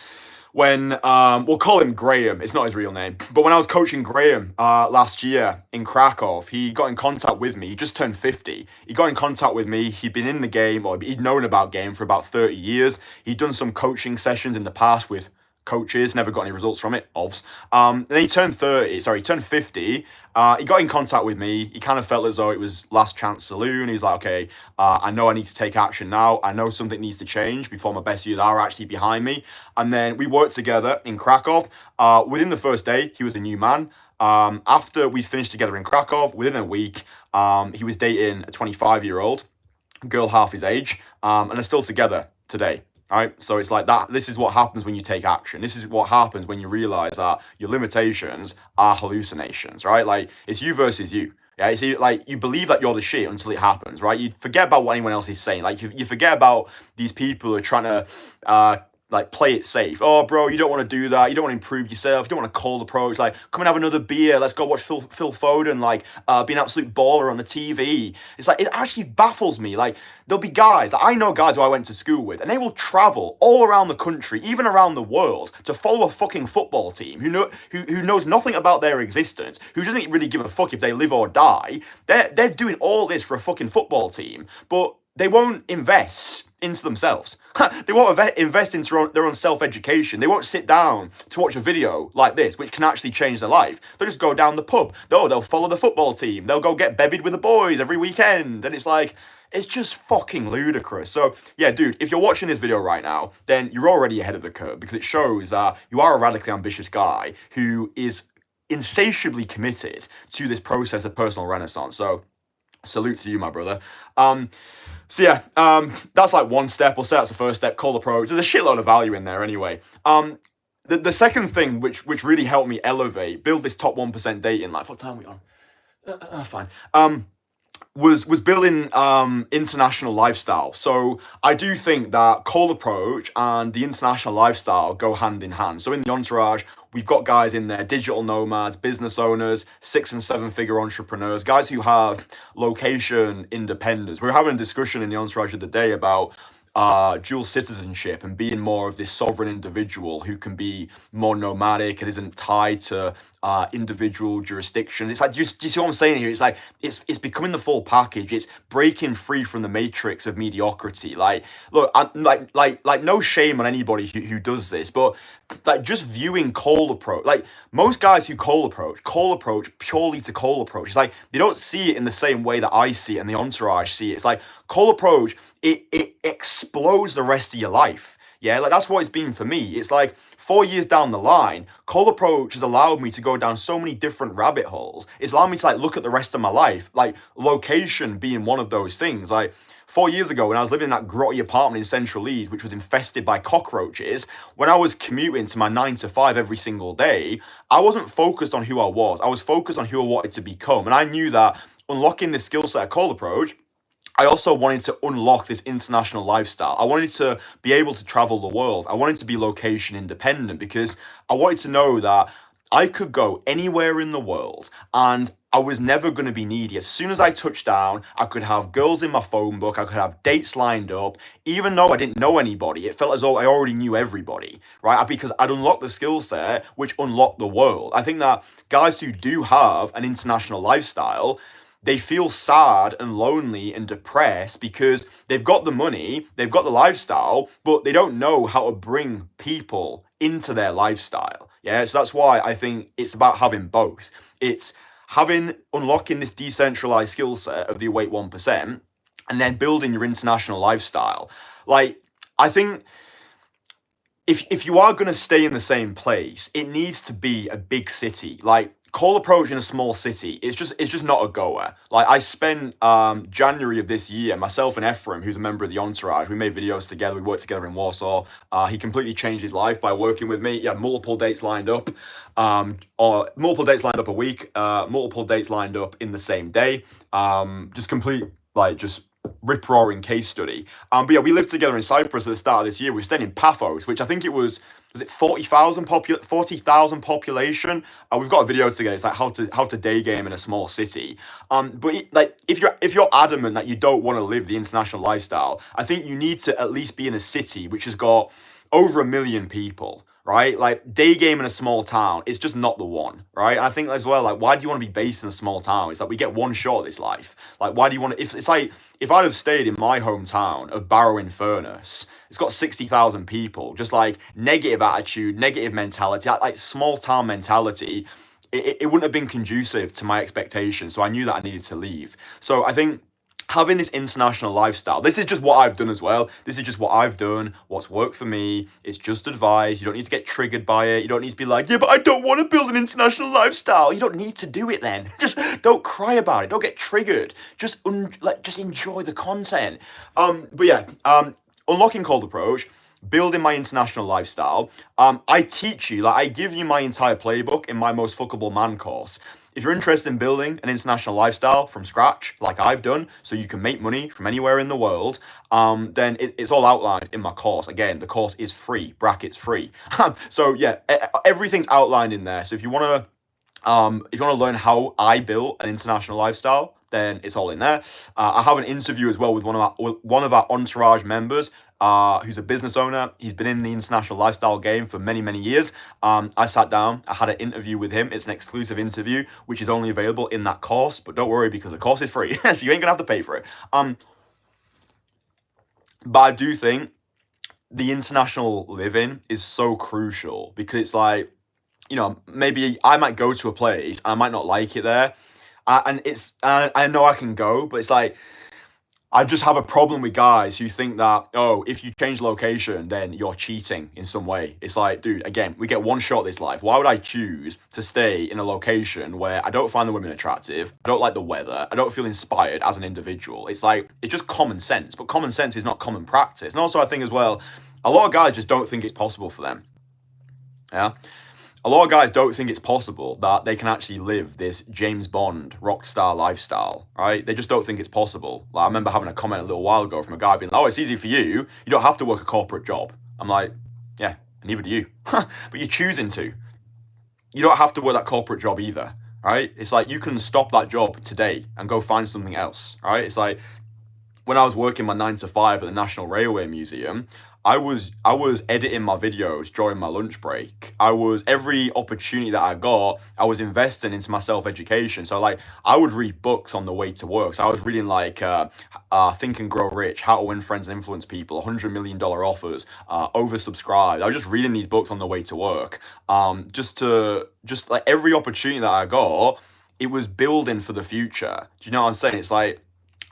when, we'll call him Graham, it's not his real name, but when I was coaching Graham last year in Krakow, he got in contact with me. He just turned 50. He got in contact with me. He'd been in the game, or he'd known about game for about 30 years. He'd done some coaching sessions in the past with coaches, never got any results from it, obvs. Then he turned 50. He got in contact with me. He kind of felt as though it was last chance saloon. He's like, okay, I know I need to take action now. I know something needs to change before my best years are actually behind me. And then we worked together in Krakow. Within the first day, he was a new man. After we finished together in Krakow, within a week, he was dating a 25-year-old girl half his age, and they're still together today. Right? So it's like that. This is what happens when you take action. This is what happens when you realize that your limitations are hallucinations, right? Like, it's you versus you. Yeah, you see, like, you believe that you're the shit until it happens, right? You forget about what anyone else is saying. Like, you forget about these people who are trying to like, play it safe. Oh, bro, you don't want to do that. You don't want to improve yourself. You don't want to cold approach. Like, come and have another beer. Let's go watch Phil Foden, like, be an absolute baller on the TV. It's like, it actually baffles me. Like, there'll be guys, I know guys who I went to school with, and they will travel all around the country, even around the world, to follow a fucking football team who knows nothing about their existence, who doesn't really give a fuck if they live or die. They're doing all this for a fucking football team, but they won't invest into themselves. They won't invest into their own self-education. They won't sit down to watch a video like this, which can actually change their life. They'll just go down the pub. They'll follow the football team. They'll go get bevied with the boys every weekend. And it's like, it's just fucking ludicrous. So yeah, dude, if you're watching this video right now, then you're already ahead of the curve, because it shows that you are a radically ambitious guy who is insatiably committed to this process of personal renaissance. So salute to you, my brother. So yeah, that's like one step. We'll say that's the first step, cold approach. There's a shitload of value in there anyway. The second thing which really helped me elevate, build this top 1% dating life. What time are we on? Fine. Was building international lifestyle. So I do think that cold approach and the international lifestyle go hand in hand. So in the Entourage, we've got guys in there, digital nomads, business owners, 6- and 7-figure entrepreneurs, guys who have location independence. We were having a discussion in the Entourage the other day about dual citizenship and being more of this sovereign individual who can be more nomadic and isn't tied to individual jurisdictions. It's like, do you see what I'm saying here? It's like, it's becoming the full package. It's breaking free from the matrix of mediocrity. Like, look, like no shame on anybody who does this, but like just viewing cold approach, like most guys who cold approach purely to cold approach. It's like they don't see it in the same way that I see it and the Entourage see it. It's like cold approach, it explodes the rest of your life. Yeah, like that's what it's been for me. It's like 4 years down the line, cold approach has allowed me to go down so many different rabbit holes. It's allowed me to like look at the rest of my life, like location being one of those things. Like 4 years ago, when I was living in that grotty apartment in Central Leeds, which was infested by cockroaches, when I was commuting to my 9 to 5 every single day, I wasn't focused on who I was. I was focused on who I wanted to become. And I knew that unlocking this skill set of cold approach, I also wanted to unlock this international lifestyle. I wanted to be able to travel the world. I wanted to be location independent because I wanted to know that I could go anywhere in the world and I was never going to be needy. As soon as I touched down, I could have girls in my phone book. I could have dates lined up. Even though I didn't know anybody, it felt as though I already knew everybody, right? Because I'd unlocked the skill set, which unlocked the world. I think that guys who do have an international lifestyle, they feel sad and lonely and depressed because they've got the money, they've got the lifestyle, but they don't know how to bring people into their lifestyle. Yeah, so that's why I think it's about having both. It's unlocking this decentralized skill set of the awake 1% and then building your international lifestyle. Like, I think if you are going to stay in the same place, it needs to be a big city. Like, cold approach in a small city, it's just not a goer. Like, I spent January of this year, myself and Ephraim, who's a member of the Entourage, we made videos together, we worked together in Warsaw. He completely changed his life by working with me. He had multiple dates lined up, or multiple dates lined up a week, multiple dates lined up in the same day. Just complete, like, just rip-roaring case study. But yeah, we lived together in Cyprus at the start of this year. We were staying in Paphos, which I think it was it 40,000 population? We've got a video together. It's like how to day game in a small city. But like if you're adamant that you don't want to live the international lifestyle, I think you need to at least be in a city which has got over 1 million people. Right? Like, day game in a small town is just not the one, right? And I think as well, like, why do you want to be based in a small town? It's like, we get one shot at this life. Like, why do you want to, it's like, if I'd have stayed in my hometown of Barrow-in-Furness, it's got 60,000 people, just like negative attitude, negative mentality, like small town mentality, it wouldn't have been conducive to my expectations. So I knew that I needed to leave. So I think having this international lifestyle, this is just what I've done as well. This is just what I've done, what's worked for me. It's just advice. You don't need to get triggered by it. You don't need to be like, yeah, but I don't want to build an international lifestyle. You don't need to do it then. Just don't cry about it. Don't get triggered. Just enjoy the content. But yeah, unlocking cold approach, building my international lifestyle. I teach you, like I give you my entire playbook in my most fuckable man course. If you're interested in building an international lifestyle from scratch, like I've done, so you can make money from anywhere in the world, then it's all outlined in my course. Again, the course is free, brackets free. So yeah, everything's outlined in there. So if you want to learn how I built an international lifestyle, then it's all in there. I have an interview as well with one of our Entourage members, who's a business owner. He's been in the international lifestyle game for many, many years. I sat down, I had an interview with him. It's an exclusive interview, which is only available in that course, but don't worry because the course is free, so you ain't gonna have to pay for it. But I do think the international living is so crucial because it's like, you know, maybe I might go to a place and I might not like it there. And I know I can go, but it's like, I just have a problem with guys who think that, oh, if you change location, then you're cheating in some way. It's like, dude, again, we get one shot this life. Why would I choose to stay in a location where I don't find the women attractive, I don't like the weather, I don't feel inspired as an individual? It's like, it's just common sense, but common sense is not common practice. And also, I think as well, a lot of guys just don't think it's possible for them. Yeah. A lot of guys don't think it's possible that they can actually live this James Bond rock star lifestyle, right? They just don't think it's possible. Like, I remember having a comment a little while ago from a guy being like, oh, it's easy for you. You don't have to work a corporate job. I'm like, yeah, neither do you. But you're choosing to. You don't have to work that corporate job either, right? It's like you can stop that job today and go find something else, right? It's like when I was working my 9 to 5 at the National Railway Museum, I was editing my videos during my lunch break. Every opportunity that I got, I was investing into my self-education. So like I would read books on the way to work. So I was reading like Think and Grow Rich, How to Win Friends and Influence People, $100 million offers, oversubscribed. I was just reading these books on the way to work. Just like every opportunity that I got, it was building for the future. Do you know what I'm saying? It's like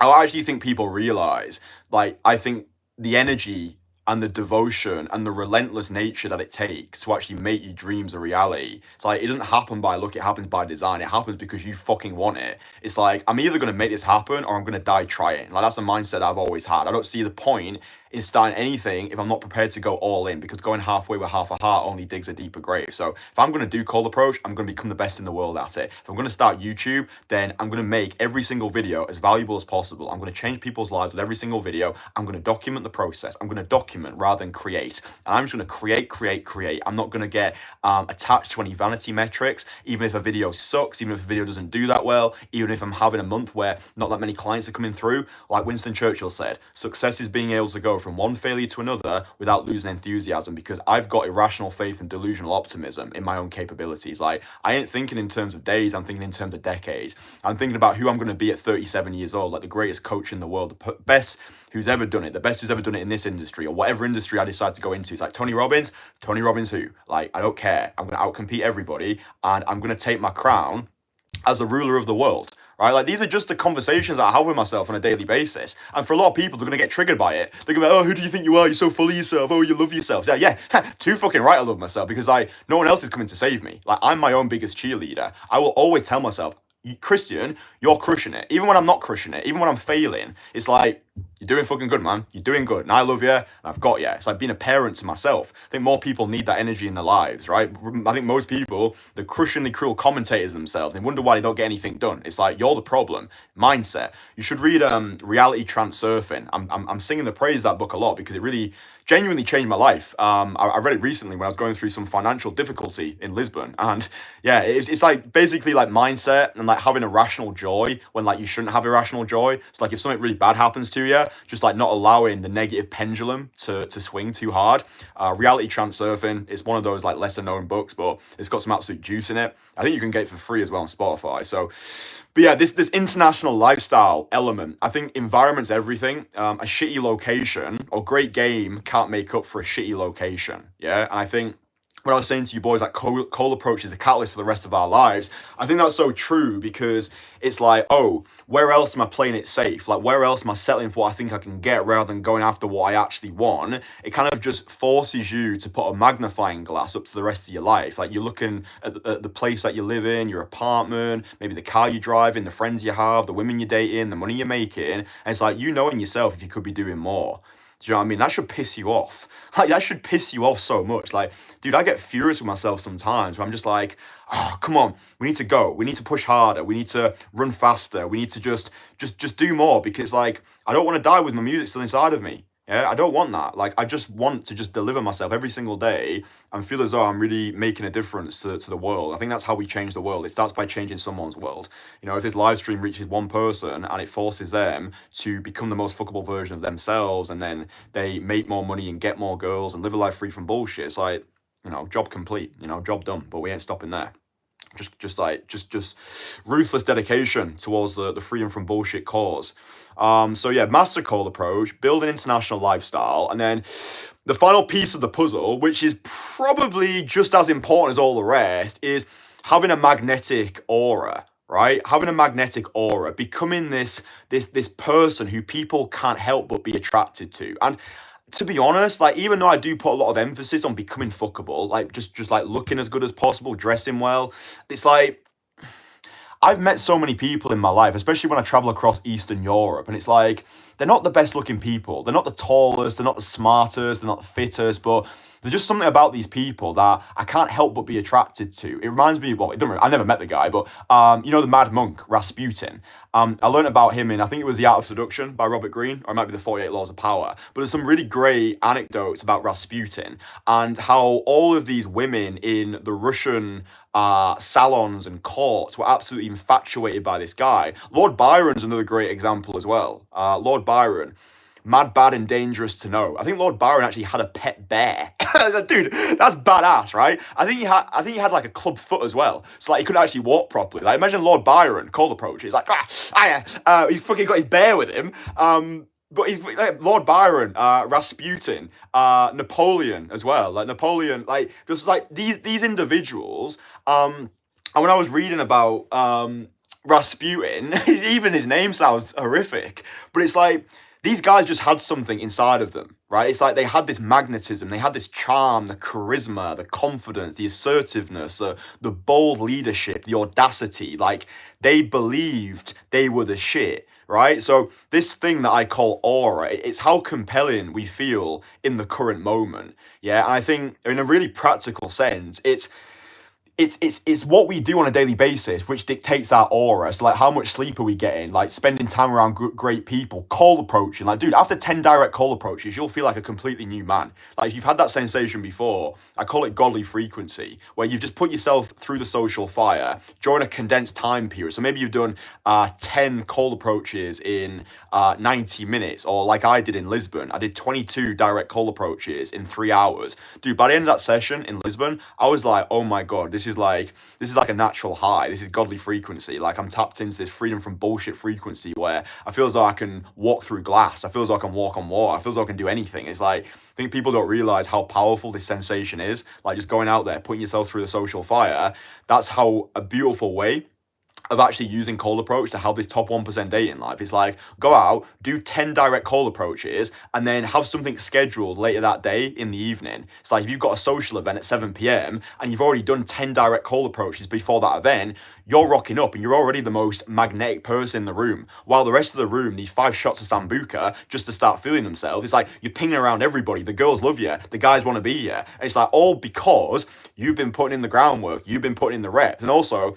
I actually think people realize, like, I think the energy and the devotion and the relentless nature that it takes to actually make your dreams a reality. It's like, it doesn't happen by luck, it happens by design. It happens because you fucking want it. It's like, I'm either going to make this happen or I'm going to die trying. Like, that's a mindset that I've always had. I don't see the point in starting anything if I'm not prepared to go all in, because going halfway with half a heart only digs a deeper grave. So if I'm going to do cold approach, I'm going to become the best in the world at it. If I'm going to start YouTube, then I'm going to make every single video as valuable as possible. I'm going to change people's lives with every single video. I'm going to document the process. I'm going to document rather than create. And I'm just going to create. I'm not going to get attached to any vanity metrics, even if a video sucks, even if a video doesn't do that well, even if I'm having a month where not that many clients are coming through. Like Winston Churchill said, success is being able to go from one failure to another without losing enthusiasm, because I've got irrational faith and delusional optimism in my own capabilities. Like, I ain't thinking in terms of days, I'm thinking in terms of decades. I'm thinking about who I'm going to be at 37 years old, like the greatest coach in the world, the best who's ever done it, the best who's ever done it in this industry or whatever industry I decide to go into. It's like Tony Robbins who? Like, I don't care. I'm going to outcompete everybody and I'm going to take my crown as the ruler of the world. Right? Like, these are just the conversations I have with myself on a daily basis. And for a lot of people, they're going to get triggered by it. They're going to be like, oh, who do you think you are? You're so full of yourself. Oh, you love yourself. So, yeah, too fucking right I love myself, because no one else is coming to save me. Like, I'm my own biggest cheerleader. I will always tell myself, Kristian, you're crushing it. Even when I'm not crushing it, even when I'm failing, it's like, you're doing fucking good, man. You're doing good. And I love you. And I've got you. It's like being a parent to myself. I think more people need that energy in their lives, right? I think most people, they're crushingly cruel commentators themselves. They wonder why they don't get anything done. It's like, you're the problem. Mindset. You should read Reality Transurfing. I'm singing the praise of that book a lot because it really genuinely changed my life. I read it recently when I was going through some financial difficulty in Lisbon, and yeah, it's like basically like mindset and like having irrational joy when like you shouldn't have irrational joy. So like if something really bad happens to you, just like not allowing the negative pendulum to swing too hard. Reality Transurfing is one of those like lesser known books, but it's got some absolute juice in it. I think you can get it for free as well on Spotify. So, but yeah, this international lifestyle element, I think environment's everything. A shitty location or great game can't make up for a shitty location. Yeah, and I think what I was saying to you boys, like cold approach is the catalyst for the rest of our lives. I think that's so true, because it's like, oh, where else am I playing it safe? Like, where else am I settling for what I think I can get rather than going after what I actually want? It kind of just forces you to put a magnifying glass up to the rest of your life. Like, you're looking at the place that you live in, your apartment, maybe the car you drive in, the friends you have, the women you're dating, the money you're making. And it's like, you knowing yourself if you could be doing more. Do you know what I mean? That should piss you off. Like, that should piss you off so much. Like, dude, I get furious with myself sometimes where I'm just like, oh, come on, we need to go. We need to push harder. We need to run faster. We need to just do more, because like, I don't want to die with my music still inside of me. Yeah, I don't want that. Like, I just want to just deliver myself every single day and feel as though I'm really making a difference to the world. I think that's how we change the world. It starts by changing someone's world. You know, if this live stream reaches one person and it forces them to become the most fuckable version of themselves, and then they make more money and get more girls and live a life free from bullshit, it's like, you know, job complete, you know, job done. But we ain't stopping there. just ruthless dedication towards the freedom from bullshit cause. So yeah, master cold approach, build an international lifestyle, and then the final piece of the puzzle, which is probably just as important as all the rest, is having a magnetic aura, right? Having a magnetic aura, becoming this person who people can't help but be attracted to. And to be honest, like, even though I do put a lot of emphasis on becoming fuckable, like just like looking as good as possible, dressing well, it's like I've met so many people in my life, especially when I travel across Eastern Europe, and it's like they're not the best looking people. They're not the tallest, they're not the smartest, they're not the fittest, but there's just something about these people that I can't help but be attracted to. It reminds me, well, I never met the guy, but you know, the Mad Monk, Rasputin. I learned about him in, I think it was The Art of Seduction by Robert Greene, or it might be The 48 Laws of Power. But there's some really great anecdotes about Rasputin and how all of these women in the Russian salons and courts were absolutely infatuated by this guy. Lord Byron's another great example as well. Lord Byron, mad, bad, and dangerous to know. I think Lord Byron actually had a pet bear. Dude, that's badass, right? I think he had like a club foot as well, so like he couldn't actually walk properly. Like, imagine Lord Byron cold approach. He's like, he's fucking got his bear with him. But he's like Lord Byron, Rasputin, Napoleon as well. Like Napoleon, like just like these individuals. And when I was reading about Rasputin, even his name sounds horrific, but it's like these guys just had something inside of them, right? It's like they had this magnetism, they had this charm, the charisma, the confidence, the assertiveness, the bold leadership, the audacity. Like, they believed they were the shit, right? So this thing that I call aura, it's how compelling we feel in the current moment. Yeah, and I think in a really practical sense, it's what we do on a daily basis, which dictates our aura. So like, how much sleep are we getting? Like, spending time around great people, cold approaching. Like, dude, after 10 direct cold approaches, you'll feel like a completely new man. Like, if you've had that sensation before, I call it godly frequency, where you've just put yourself through the social fire during a condensed time period. So maybe you've done 10 cold approaches in 90 minutes, or like I did in Lisbon, I did 22 direct cold approaches in 3 hours. Dude, by the end of that session in Lisbon, I was like, oh my God, this is like a natural high. This is godly frequency. Like, I'm tapped into this freedom from bullshit frequency where I feel as though I can walk through glass. I feel as though I can walk on water. I feel as though I can do anything. It's like, I think people don't realize how powerful this sensation is. Like, just going out there, putting yourself through the social fire. That's how a beautiful way of actually using cold approach to have this top 1% dating life. It's like, go out, do 10 direct cold approaches, and then have something scheduled later that day in the evening. It's like, if you've got a social event at 7 p.m. and you've already done 10 direct cold approaches before that event, you're rocking up and you're already the most magnetic person in the room, while the rest of the room need 5 shots of Sambuca just to start feeling themselves. It's like, you're pinging around everybody. The girls love you. The guys want to be you. And it's like, all because you've been putting in the groundwork. You've been putting in the reps. And also,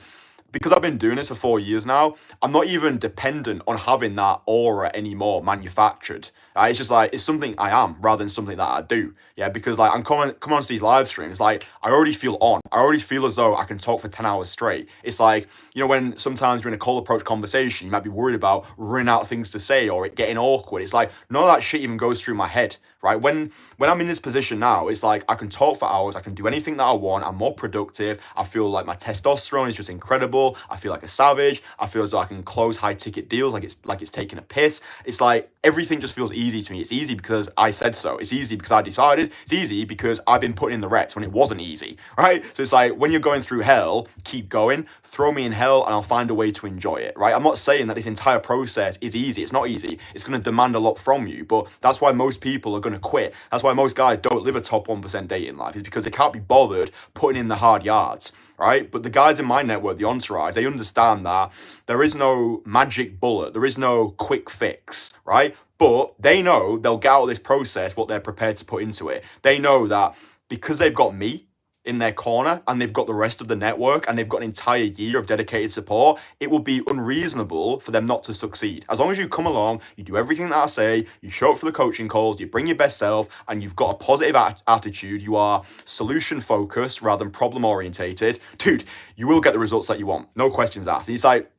because I've been doing this for 4 years now, I'm not even dependent on having that aura anymore manufactured. It's just like, it's something I am rather than something that I do. Yeah, because like, I'm coming on to these live streams, like, I already feel on. I already feel as though I can talk for 10 hours straight. It's like, you know, when sometimes you're in a cold approach conversation, you might be worried about running out of things to say or it getting awkward. It's like, none of that shit even goes through my head, right? When I'm in this position now, it's like, I can talk for hours, I can do anything that I want, I'm more productive, I feel like my testosterone is just incredible, I feel like a savage, I feel as though I can close high ticket deals like it's taking a piss. It's like, everything just feels easy to me. It's easy because I said so. It's easy because I decided. It's easy because I've been putting in the reps when it wasn't easy, right? So it's like, when you're going through hell, keep going, throw me in hell and I'll find a way to enjoy it, right? I'm not saying that this entire process is easy. It's not easy. It's going to demand a lot from you, but that's why most people are going to quit. That's why most guys don't live a top 1% dating life, is because they can't be bothered putting in the hard yards, right? But the guys in my network, the Entourage, they understand that there is no magic bullet. There is no quick fix, right? But they know they'll get out of this process what they're prepared to put into it. They know that because they've got me in their corner and they've got the rest of the network and they've got an entire year of dedicated support, it will be unreasonable for them not to succeed. As long as you come along, you do everything that I say, you show up for the coaching calls, you bring your best self, and you've got a positive attitude, you are solution focused rather than problem orientated, dude, you will get the results that you want. No questions asked. It's like,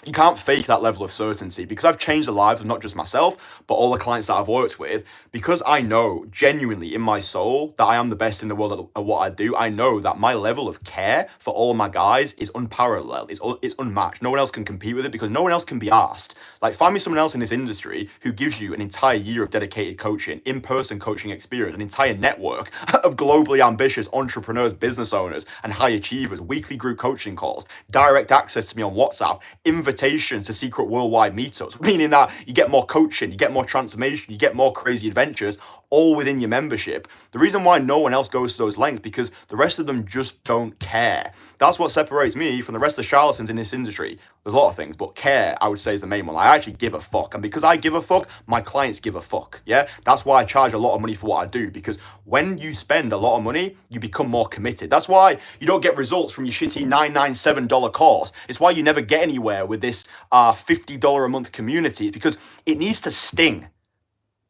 you can't fake that level of certainty, because I've changed the lives of not just myself, but all the clients that I've worked with. Because I know genuinely in my soul that I am the best in the world at what I do. I know that my level of care for all of my guys is unparalleled. It's unmatched. No one else can compete with it, because no one else can be asked. Like, find me someone else in this industry who gives you an entire year of dedicated coaching, in-person coaching experience, an entire network of globally ambitious entrepreneurs, business owners, and high achievers, weekly group coaching calls, direct access to me on WhatsApp, invitations to secret worldwide meetups, meaning that you get more coaching, you get more transformation, you get more crazy adventures, all within your membership. The reason why no one else goes to those lengths, because the rest of them just don't care. That's what separates me from the rest of the charlatans in this industry. There's a lot of things, but care, I would say, is the main one. I actually give a fuck. And because I give a fuck, my clients give a fuck. Yeah? That's why I charge a lot of money for what I do, because when you spend a lot of money, you become more committed. That's why you don't get results from your shitty $997 course. It's why you never get anywhere with this $50 a month community, because it needs to sting.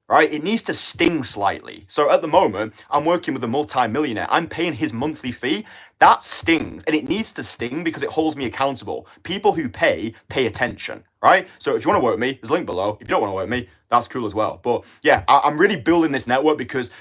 Right? It needs to sting slightly. So at the moment, I'm working with a multi-millionaire. I'm paying his monthly fee. That stings. And it needs to sting because it holds me accountable. People who pay attention. Right? So if you want to work with me, there's a link below. If you don't want to work with me, that's cool as well. But yeah, I'm really building this network because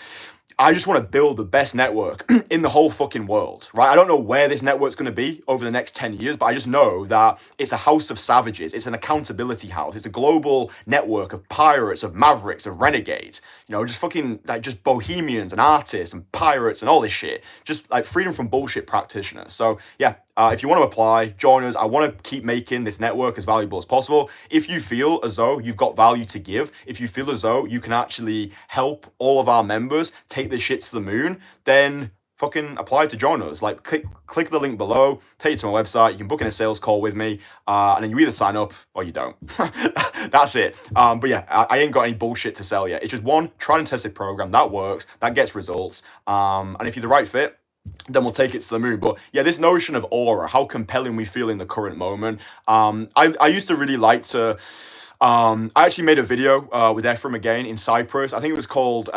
I just want to build the best network in the whole fucking world, right? I don't know where this network's going to be over the next 10 years, but I just know that it's a house of savages. It's an accountability house. It's a global network of pirates, of mavericks, of renegades, you know, just fucking like just bohemians and artists and pirates and all this shit. Just like freedom from bullshit practitioners. So yeah, if you want to apply, join us. I want to keep making this network as valuable as possible. If you feel as though you've got value to give, if you feel as though you can actually help all of our members take this shit to the moon, then fucking apply to join us. Like, click the link below, take you to my website. You can book in a sales call with me, and then you either sign up or you don't. That's it. But yeah, I ain't got any bullshit to sell yet. It's just one tried and tested program that works, that gets results. And if you're the right fit, then we'll take it to the moon. But yeah, this notion of aura, how compelling we feel in the current moment. I used to really like to, I actually made a video with Ephraim again in Cyprus. I think it was called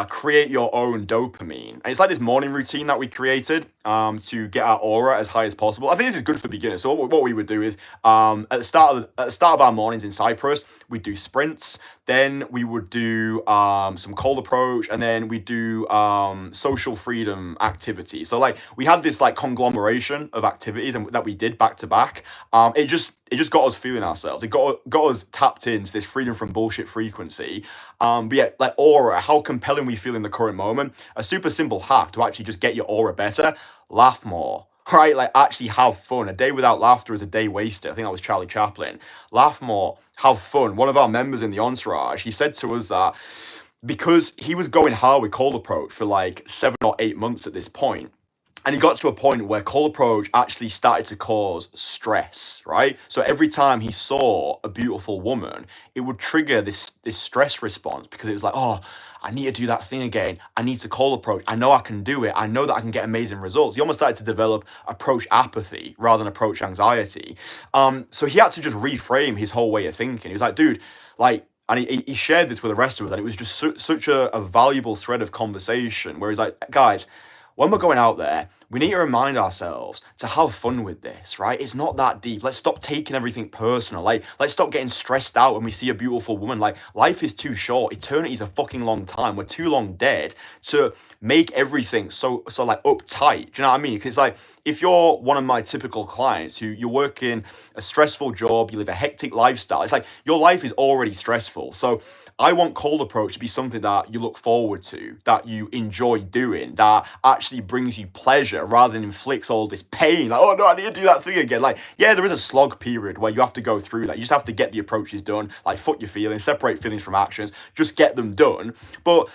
Create Your Own Dopamine. And it's like this morning routine that we created to get our aura as high as possible. I think this is good for beginners. So what we would do is at the start of our mornings in Cyprus, we'd do sprints. Then we would do some cold approach, and then we do social freedom activities. So like we had this like conglomeration of activities and that we did back to back. It just got us feeling ourselves. It got us tapped into this freedom from bullshit frequency. But yeah, like aura, how compelling we feel in the current moment. A super simple hack to actually just get your aura better: laugh more. Right? Like, actually have fun. A day without laughter is a day wasted. I think that was Charlie Chaplin. Laugh more, have fun. One of our members in the Entourage, he said to us that because he was going hard with cold approach for like 7 or 8 months at this point, and he got to a point where cold approach actually started to cause stress, right? So every time he saw a beautiful woman, it would trigger this stress response, because it was like, oh, I need to do that thing again. I need to cold approach. I know I can do it. I know that I can get amazing results. He almost started to develop approach apathy rather than approach anxiety. So he had to just reframe his whole way of thinking. He was like, dude, like, and he shared this with the rest of us, and it was just such a valuable thread of conversation where he's like, guys, when we're going out there, we need to remind ourselves to have fun with this, right? It's not that deep. Let's stop taking everything personal. Like, let's stop getting stressed out when we see a beautiful woman. Like, life is too short. Eternity is a fucking long time. We're too long dead to make everything so like uptight. Do you know what I mean? Because like, if you're one of my typical clients who you're working a stressful job, you live a hectic lifestyle, it's like your life is already stressful. So I want cold approach to be something that you look forward to, that you enjoy doing, that actually brings you pleasure rather than inflicts all this pain. Like, oh no, I need to do that thing again. Like, yeah, there is a slog period where you have to go through that. You just have to get the approaches done, like fuck your feelings, separate feelings from actions, just get them done. But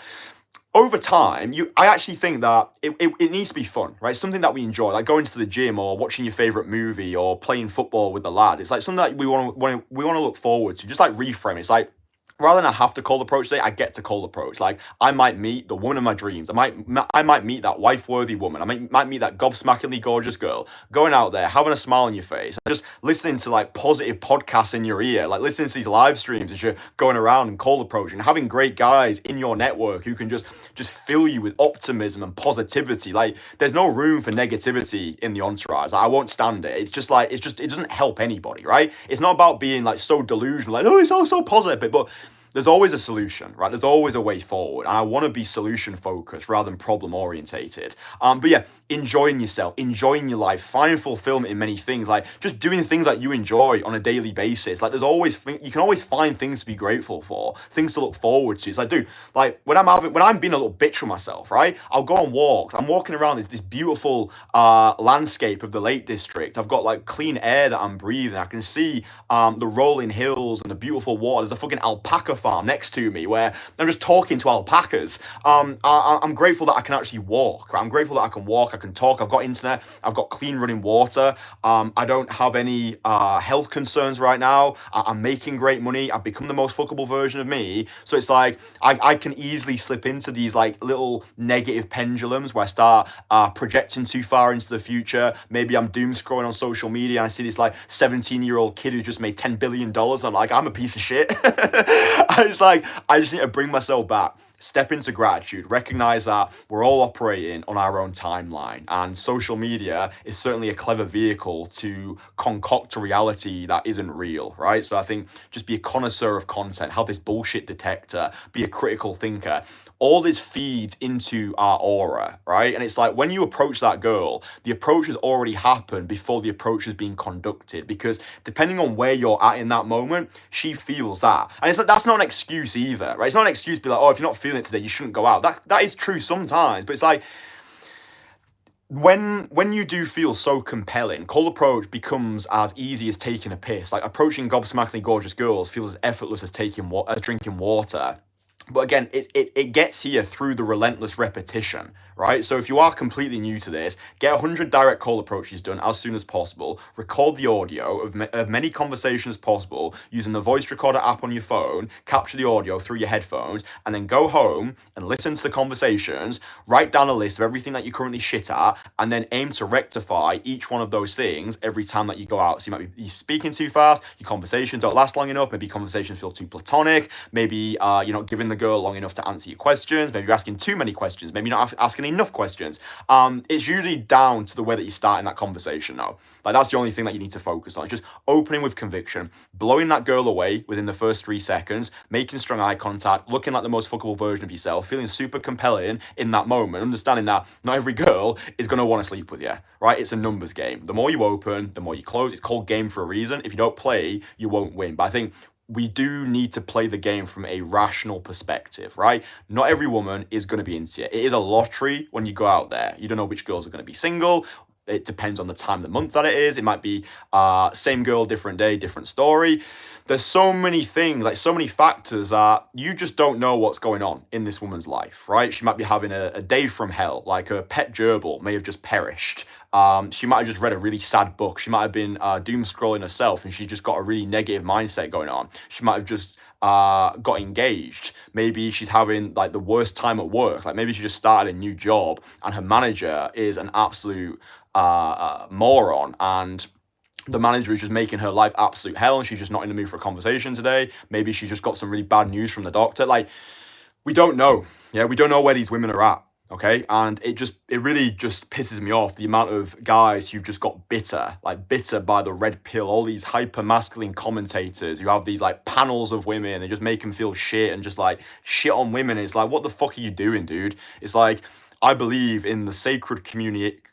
over time, I actually think that it needs to be fun, right? Something that we enjoy, like going to the gym or watching your favorite movie or playing football with the lads. It's like something that we want to look forward to. Just like reframe it. It's like, rather than I have to cold approach today, I get to cold approach. Like, I might meet the woman of my dreams. I might meet that wife-worthy woman. I might meet that gob-smackingly gorgeous girl. Going out there, having a smile on your face, just listening to like positive podcasts in your ear, like listening to these live streams as you're going around and cold approaching, having great guys in your network who can just fill you with optimism and positivity. Like, there's no room for negativity in the entourage. Like, I won't stand it. It's just like, it doesn't help anybody, right? It's not about being like so delusional, like, oh, it's all so positive, but there's always a solution, right? There's always a way forward. And I want to be solution focused rather than problem orientated. But yeah, enjoying yourself, enjoying your life, finding fulfillment in many things, like just doing things that you enjoy on a daily basis. Like, you can always find things to be grateful for, things to look forward to. It's like, dude, like when I'm being a little bitch for myself, right? I'll go on walks. I'm walking around this beautiful landscape of the Lake District. I've got like clean air that I'm breathing. I can see the rolling hills and the beautiful water. There's a fucking alpaca farm next to me where I'm just talking to alpacas. I'm grateful that I can actually walk. Right? I'm grateful that I can walk, I can talk. I've got internet. I've got clean running water. I don't have any health concerns right now. I'm making great money. I've become the most fuckable version of me. So it's like I can easily slip into these like little negative pendulums where I start projecting too far into the future. Maybe I'm doom scrolling on social media and I see this like 17-year-old kid who just made $10 billion. I'm like, I'm a piece of shit. It's like, I just need to bring myself back, step into gratitude, recognize that we're all operating on our own timeline, and social media is certainly a clever vehicle to concoct a reality that isn't real, right? So I think just be a connoisseur of content, have this bullshit detector, be a critical thinker. All this feeds into our aura, right? And it's like when you approach that girl, the approach has already happened before the approach has been conducted, because depending on where you're at in that moment, she feels that. And it's like, that's not an excuse either, right? It's not an excuse to be like, oh, if you're not feeling it today, you shouldn't go out. That is true sometimes, but it's like, when you do feel so compelling, cold approach becomes as easy as taking a piss. Like, approaching gobsmackingly gorgeous girls feels as effortless as drinking water. But again, it gets here through the relentless repetition, right? So if you are completely new to this, get 100 direct cold approaches done as soon as possible. Record the audio of many conversations as possible using the voice recorder app on your phone. Capture the audio through your headphones, and then go home and listen to the conversations. Write down a list of everything that you currently shit at, and then aim to rectify each one of those things every time that you go out. So you might be speaking too fast, your conversations don't last long enough, maybe conversations feel too platonic, maybe you're not giving the girl long enough to answer your questions, maybe you're asking too many questions, maybe you're not asking enough questions. It's usually down to the way that you start in that conversation now. Like, that's the only thing that you need to focus on. It's just opening with conviction, blowing that girl away within the first 3 seconds, making strong eye contact, looking like the most fuckable version of yourself, feeling super compelling in that moment, understanding that not every girl is going to want to sleep with you, right? It's a numbers game. The more you open, the more you close. It's called game for a reason. If you don't play, you won't win. But I think we do need to play the game from a rational perspective, right? Not every woman is going to be into it. It is a lottery when you go out there. You don't know which girls are going to be single. It depends on the time of the month that it is. It might be same girl, different day, different story. There's so many things, like so many factors that you just don't know what's going on in this woman's life, right? She might be having a day from hell, like her pet gerbil may have just perished. She might have just read a really sad book. She might have been doom scrolling herself and she just got a really negative mindset going on. She might have just got engaged. Maybe she's having like the worst time at work. Like, maybe she just started a new job and her manager is an absolute moron, and the manager is just making her life absolute hell, and she's just not in the mood for a conversation today. Maybe she just got some really bad news from the doctor. Like, we don't know. Yeah, we don't know where these women are at. Okay, and it really just pisses me off, the amount of guys who've just got bitter by the red pill, all these hyper masculine commentators who have these like panels of women and just make them feel shit and just like shit on women. It's like, what the fuck are you doing, dude? It's like, I believe in a sacred communion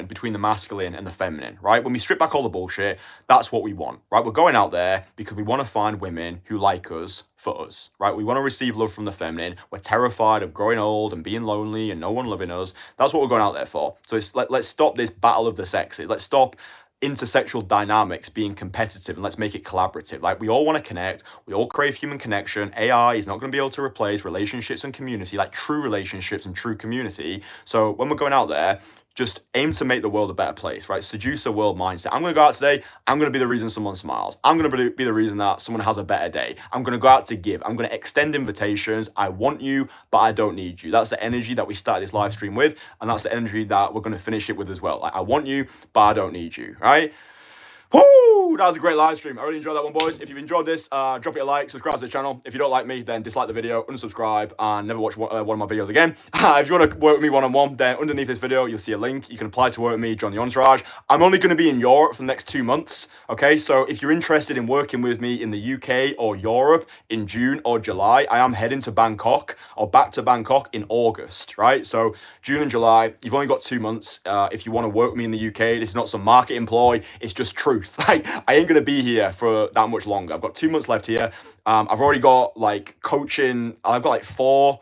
between the masculine and the feminine, right? When we strip back all the bullshit, that's what we want, right? We're going out there because we want to find women who like us for us, right? We want to receive love from the feminine. We're terrified of growing old and being lonely and no one loving us. That's what we're going out there for. So let's stop this battle of the sexes. Let's stop intersexual dynamics being competitive, and let's make it collaborative. Like, we all want to connect, we all crave human connection. AI is not going to be able to replace relationships and community, like true relationships and true community. So when we're going out there, just aim to make the world a better place, right? Seducer world mindset. I'm going to go out today. I'm going to be the reason someone smiles. I'm going to be the reason that someone has a better day. I'm going to go out to give. I'm going to extend invitations. I want you, but I don't need you. That's the energy that we started this live stream with. And that's the energy that we're going to finish it with as well. Like, I want you, but I don't need you, right? Woo! That was a great live stream. I really enjoyed that one, boys. If you've enjoyed this, drop it a like, subscribe to the channel. If you don't like me, then dislike the video, unsubscribe, and never watch one of my videos again. If you want to work with me one-on-one, then underneath this video, you'll see a link. You can apply to work with me, join the Entourage. I'm only going to be in Europe for the next 2 months, okay? So if you're interested in working with me in the UK or Europe in June or July, I am heading to Bangkok, or back to Bangkok in August, right? So June and July, you've only got 2 months. If you want to work with me in the UK, this is not some marketing ploy, it's just truth. Like, I ain't gonna be here for that much longer. I've got 2 months left here. I've already got like coaching. I've got like four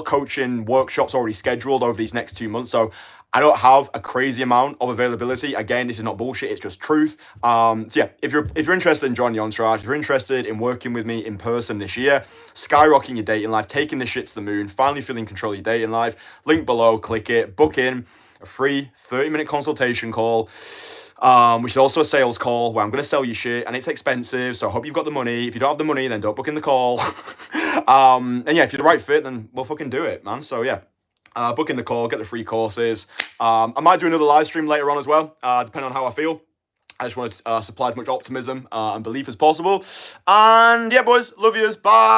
coaching workshops already scheduled over these next 2 months. So I don't have a crazy amount of availability. Again, this is not bullshit. It's just truth. So yeah, if you're interested in joining the Entourage, if you're interested in working with me in person this year, skyrocketing your dating life, taking this shit to the moon, finally feeling control of your dating life, link below, click it, book in a free 30-minute consultation call. Which is also a sales call where I'm going to sell you shit and it's expensive. So I hope you've got the money. If you don't have the money, then don't book in the call. And yeah, if you're the right fit, then we'll fucking do it, man. So yeah, book in the call, get the free courses. I might do another live stream later on as well, depending on how I feel. I just want to supply as much optimism and belief as possible. And yeah, boys, love yous. Bye.